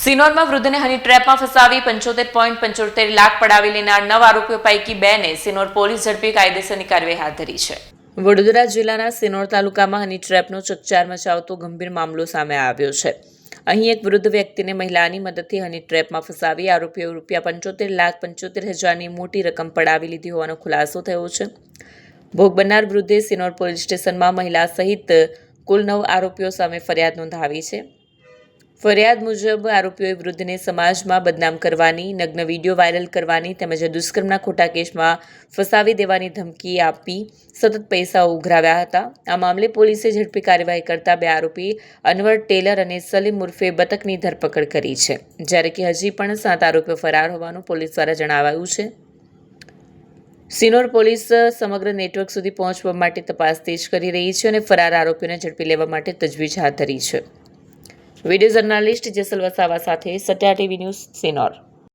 સિનોરમાં વૃદ્ધને હની ટ્રેપમાં ફસાવી 75.75 લાખ પડાવી લેનાર 9 આરોપીઓ પૈકી 2 ને સિનોર પોલીસ ઝડપી કાયદેસરની કાર્યવાહી હાથ ધરી છે. વડોદરા જિલ્લાના સિનોર તાલુકામાં હની ટ્રેપનો ચકચાર મચાવતો ગંભીર મામલો સામે આવ્યો છે. અહીં એક વૃદ્ધ વ્યક્તિને મહિલાની મદદથી હની ટ્રેપમાં ફસાવી આરોપીઓએ ₹75,75,000ની મોટી રકમ પડાવી લીધી હોવાનો ખુલાસો થયો છે. ભોગ બનનાર વૃદ્ધે સિનોર પોલીસ સ્ટેશનમાં મહિલા સહિત કુલ 9 આરોપીઓ સામે ફરિયાદ નોંધાવી છે. ફરિયાદ મુજબ આરોપીઓએ વૃદ્ધને સમાજમાં બદનામ કરવાની, નગ્ન વિડીયો વાયરલ કરવાની તેમજ દુષ્કર્મના ખોટા કેસમાં ફસાવી દેવાની ધમકી આપી સતત પૈસા ઉઘરાવ્યા હતા. આ મામલે પોલીસે ઝડપી કાર્યવાહી કરતા 2 આરોપી અનવર ટેલર અને સલીમ ઉર્ફે બતકની ધરપકડ કરી છે, જ્યારે કે હજી પણ 7 આરોપીઓ ફરાર હોવાનું પોલીસ દ્વારા જણાવાયું છે. સિનોર પોલીસ સમગ્ર નેટવર્ક સુધી પહોંચવા માટે તપાસ તેજ કરી રહી છે અને ફરાર આરોપીઓને ઝડપી લેવા માટે તજવીજ હાથ ધરી છે. વિડીયો જર્નાલિસ્ટ જેસલ વસાવા સાથે સત્યા ટીવી ન્યૂઝ, સિનોર.